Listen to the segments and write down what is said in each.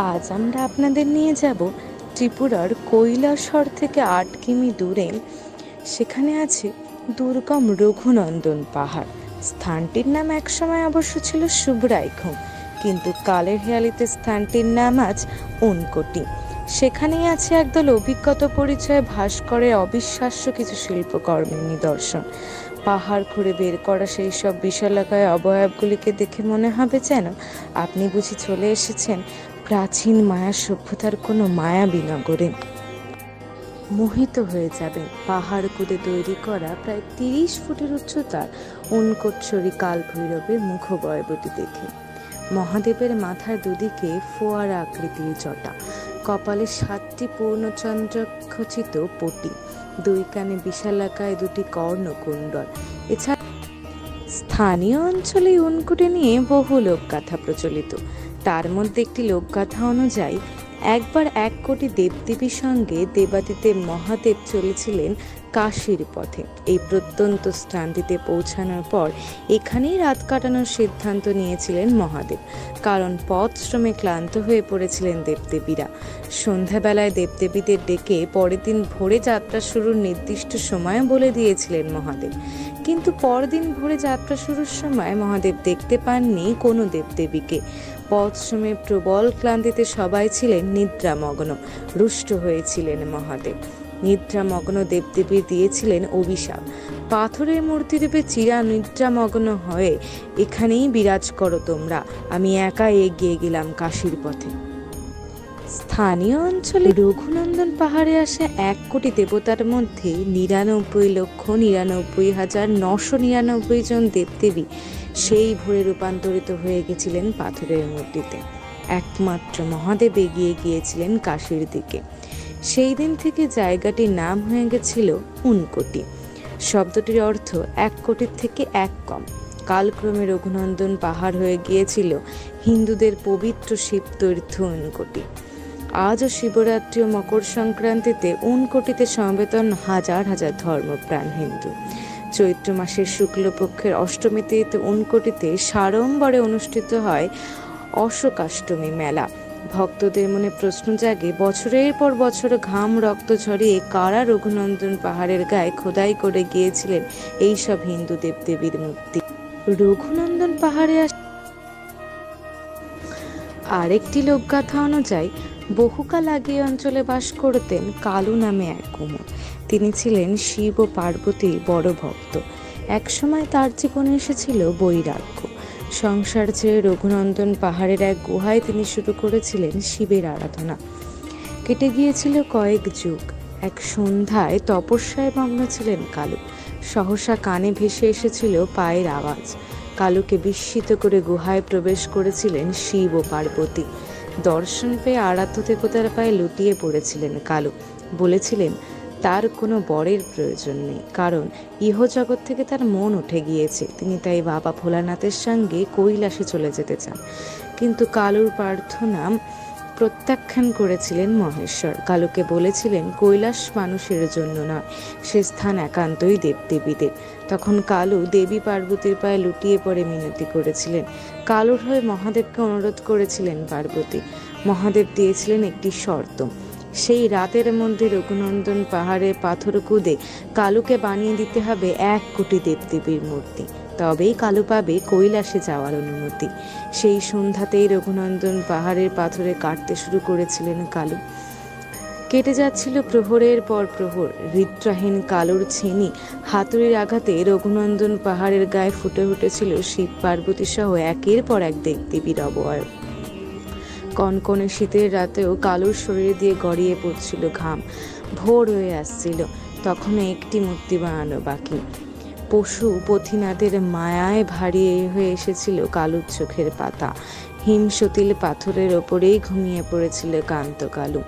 আজ আমরা আপনাদের নিয়ে যাব ত্রিপুরার কৈলাসহর থেকে ৮ কিমি দূরে। সেখানে আছে দুর্গম রঘুনন্দন পাহাড়। স্থানটির নাম একসময় অবশ্য ছিল সুবরাইখুম, কিন্তু কালের হেয়ালিতে স্থানটির নাম আজ ঊনকোটি। সেখানেই আছে একদল অভিজ্ঞত পরিচয়ে ভাস্করের অবিশ্বাস্য কিছু শিল্পকর্মের নিদর্শন। পাহাড় খুঁড়ে বের করা সেই সব বিশালাকায় অবয়বগুলিকে দেখে মনে হবে যেন আপনি বুঝি চলে এসেছেন প্রাচীন মায়া সভ্যতার কোনো মায়াবী নগরে। মোহিত হয়ে যাবেন পাহাড় কুঁদে তৈরি করা প্রায় ৩০ ফুটের উচ্চতার ঊনকোটছড়ি কাল ভৈরবের মুখবয়বটি দেখে। মহাদেবের মাথার দুদিকে ফোয়ারা আকৃতির জটা, কপালে ৭টি পূর্ণচন্দ্রখচিত পটি, ২ কানে বিশালাকায় ২টি কর্ণকুণ্ডল। এছাড়া স্থানীয় অঞ্চলে ঊনকোটি নিয়ে বহু লোকগাথা প্রচলিত। তার মধ্যে একটি লোকগাথা অনুযায়ী একবার ১ কোটি দেবদেবীর সঙ্গে দেবাদিদেব মহাদেব চলেছিলেন কাশীর পথে। এই প্রত্যন্ত স্থানটিতে পৌঁছানোর পর এখানেই রাত কাটানোর সিদ্ধান্ত নিয়েছিলেন মহাদেব, কারণ পথশ্রমে ক্লান্ত হয়ে পড়েছিলেন দেবদেবীরা। সন্ধ্যাবেলায় দেবদেবীদের ডেকে পরের দিন ভোরে যাত্রা শুরুর নির্দিষ্ট সময় বলে দিয়েছিলেন মহাদেব। কিন্তু পরদিন ভোরে যাত্রা শুরুর সময় মহাদেব দেখতে পাননি কোনো দেবদেবীকে। পথশ্রমে প্রবল ক্লান্তিতে সবাই ছিলেন নিদ্রামগ্ন। রুষ্ট হয়েছিলেন মহাদেব। নিদ্রামগ্ন দেবদেবী দিয়েছিলেন অভিশাপ, পাথরের মূর্তিরূপে চিরা নিদ্রামগ্ন হয়ে এখানেই বিরাজ করো তোমরা। আমি একা এগিয়ে গেলাম কাশীর পথে। স্থানীয় অঞ্চলে রঘুনন্দন পাহাড়ে আসা ১ কোটি দেবতার মধ্যে ৯৯,৯৯,৯৯৯ জন দেবদেবী সেই ভোরে রূপান্তরিত হয়ে গেছিলেন পাথরের মূর্তিতে। একমাত্র মহাদেব এগিয়ে গিয়েছিলেন কাশীর দিকে। সেই দিন থেকে জায়গাটির নাম হয়ে গেছিল ঊনকোটি। শব্দটির অর্থ ১ কোটির থেকে ১ কম। কালক্রমে রঘুনন্দন পাহাড় হয়ে গিয়েছিল হিন্দুদের পবিত্র শিবতীর্থ ঊনকোটি। আজও শিবরাত্রি ও মকর সংক্রান্তিতে ঊনকোটিতে সমবেতন হাজার হাজার ধর্মপ্রাণ হিন্দু। চৈত্র মাসের শুক্লপক্ষের অষ্টমীতে ঊনকোটিতে সাড়ম্বরে অনুষ্ঠিত হয় অশোকাষ্টমী মেলা। ভক্তদের মনে প্রশ্ন জাগে, বছরের পর বছর ঘাম রক্ত ঝরিয়ে কারা রঘুনন্দন পাহাড়ের গায়ে খোদাই করে গিয়েছিলেন এইসব হিন্দু দেবদেবীর মূর্তি। রঘুনন্দন পাহাড়ে আরেকটি লোকগাথা অনুযায়ী বহুকাল আগে অঞ্চলে বাস করতেন কালু নামে এক কুমোর। তিনি ছিলেন শিব ও পার্বতীর বড় ভক্ত। একসময় তার জীবনে এসেছিল বৈরাগ্য। সংসার ছেড়ে রঘুনন্দন পাহাড়ের এক গুহায় তিনি শুরু করেছিলেন শিবের আরাধনা। কেটে গিয়েছিল কয়েক যুগ। এক সন্ধ্যায় তপস্যায় মগ্ন ছিলেন কালু। সহসা কানে ভেসে এসেছিল পায়ের আওয়াজ। কালুকে বিস্মিত করে গুহায় প্রবেশ করেছিলেন শিব ও পার্বতী। দর্শন পেয়ে আরাধ্য দেবতার পায়ে লুটিয়ে পড়েছিলেন কালু। বলেছিলেন তার কোনো বরের প্রয়োজন নেই, কারণ ইহজগৎ থেকে তার মন উঠে গিয়েছে। তিনি তাই বাবা ভোলানাথের সঙ্গে কৈলাসে চলে যেতে চান। কিন্তু কালুর প্রার্থনা প্রত্যাখ্যান করেছিলেন মহেশ্বর। কালুকে বলেছিলেন কৈলাস মানুষের জন্য নয়, সে স্থান একান্তই দেবদেবীদের। তখন কালু দেবী পার্বতীর পায়ে লুটিয়ে পড়ে মিনতি করেছিলেন। কালুর হয়ে মহাদেবকে অনুরোধ করেছিলেন পার্বতী। মহাদেব দিয়েছিলেন একটি শর্ত, সেই রাতের মধ্যে রঘুনন্দন পাহাড়ে পাথর কুঁদে কালুকে বানিয়ে দিতে হবে ১ কোটি দেবদেবীর মূর্তি, তবেই কালু পাবে কৈলাসে যাওয়ার অনুমতি। সেই সন্ধ্যাতেই রঘুনন্দন পাহাড়ের পাথরে কাটতে শুরু করেছিলেন কালু। কেটে যাচ্ছিল প্রহরের পর প্রহর। হৃদয়হীন কালুর ছেনি হাতুড়ির আঘাতে রঘুনন্দন পাহাড়ের গায়ে ফুটে উঠেছিল শিব পার্বতী সহ একের পর এক দেবদেবীর অবয়ব। কনকনে শীতের রাতেও কালুর শরীর দিয়ে গড়িয়ে পড়ছিল ঘাম। ভোর হয়ে আসছিল, তখনও একটি মূর্তি বানানো বাকি। পশু পথিনাদের মায়ায় ভারী হয়ে এসেছিল কালুর চোখের পাতা। হিমসতিল পাথরের ওপরেই ঘুমিয়ে পড়েছিল কান্ত কালু।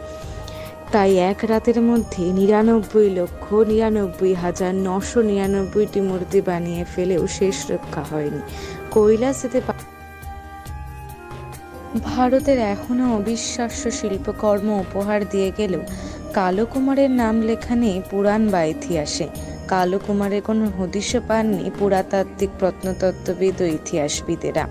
তাই এক রাতের মধ্যে ৯৯,৯৯,৯৯৯টি মূর্তি বানিয়ে ফেলেও শেষ রক্ষা হয়নি। কৈলাস যেতে ভারতের এখনো অবিশ্বাস্য শিল্পকর্ম উপহার দিয়ে গেলেও কালু কুমারের নাম লেখা নেই পুরাণ বা ইতিহাসে। কালু কুমারের কোনো হদিশও পাননি পুরাতাত্ত্বিক প্রত্নতত্ত্ববিদ ও ইতিহাসবিদেরা।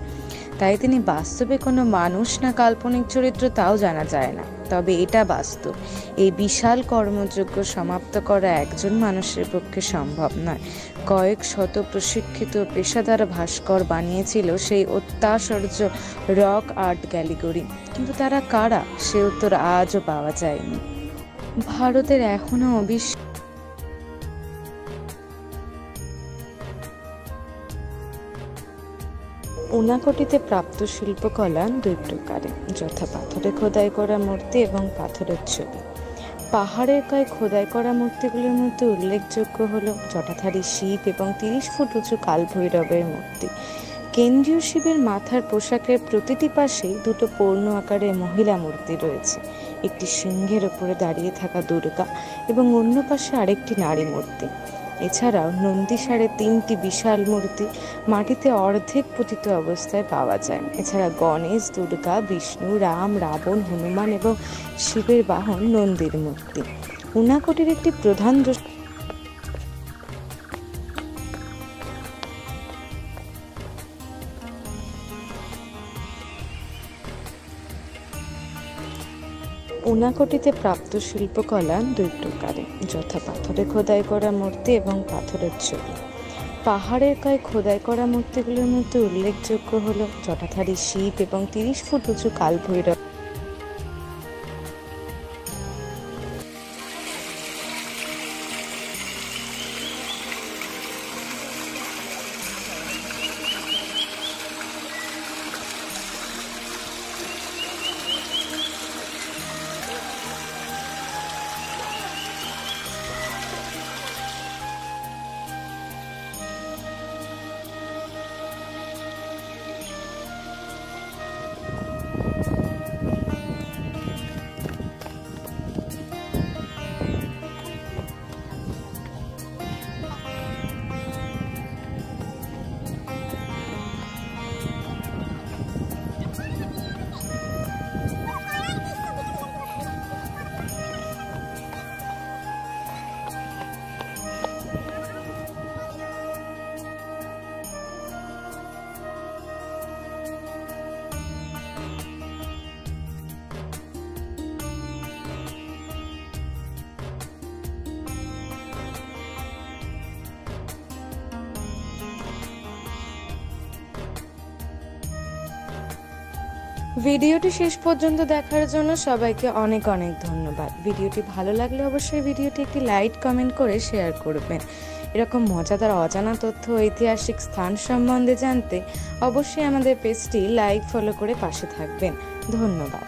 তাই তিনি বাস্তবে কোনো মানুষ না কাল্পনিক চরিত্র তাও জানা যায় না। তবে এটা বাস্তব, এই বিশাল কর্মযজ্ঞ সমাপ্ত করা একজন মানুষের পক্ষে সম্ভব নয়। কয়েক শত প্রশিক্ষিত পেশাদার ভাস্কর বানিয়েছিল সেই অত্যাশ্চর্য রক আর্ট গ্যালারি, কিন্তু তারা কারা সে উত্তর আজও পাওয়া যায়নি। ভারতের এখনো ঊনাকোটিতে প্রাপ্ত শিল্পকলা দুই প্রকারের, যথা পাথরে খোদাই করা মূর্তি এবং পাথরের ছবি। পাহাড়ের গায়ে খোদাই করা মূর্তিগুলির মধ্যে উল্লেখযোগ্য হল জটাধারী শিব এবং 30 ফুট উঁচু কালভৈরবের মূর্তি। কেন্দ্রীয় শিবের মাথার পোশাকের প্রতিটি পাশেই দুটো পূর্ণ আকারের মহিলা মূর্তি রয়েছে, একটি সিংহের ওপরে দাঁড়িয়ে থাকা দুর্গা এবং অন্য পাশে আরেকটি নারী মূর্তি। এছাড়াও নন্দীসারে 3টি বিশাল মূর্তি মাটিতে অর্ধেক পতিত অবস্থায় পাওয়া যায়। এছাড়া গণেশ, দুর্গা, বিষ্ণু, রাম, রাবণ, হনুমান এবং শিবের বাহন নন্দীর মূর্তি। ঊনাকোটির একটি প্রধান ঊনাকোটিতে প্রাপ্ত শিল্পকলা দুই প্রকারের, যথা পাথরে খোদাই করা মূর্তি এবং পাথরের ছবি। পাহাড়ের গায়ে খোদাই করা মূর্তিগুলির মধ্যে উল্লেখযোগ্য হল জটাধারী শিব এবং 30 ফুট উঁচু কালভৈরব। ভিডিওটি শেষ পর্যন্ত দেখার জন্য সবাইকে অনেক অনেক ধন্যবাদ। ভিডিওটি ভালো লাগলে অবশ্যই ভিডিওটি একটি লাইক, কমেন্ট করে শেয়ার করবেন। এরকম মজাদার অজানা তথ্য, ঐতিহাসিক স্থান সম্বন্ধে জানতে অবশ্যই আমাদের পেজটি লাইক, ফলো করে পাশে থাকবেন। ধন্যবাদ।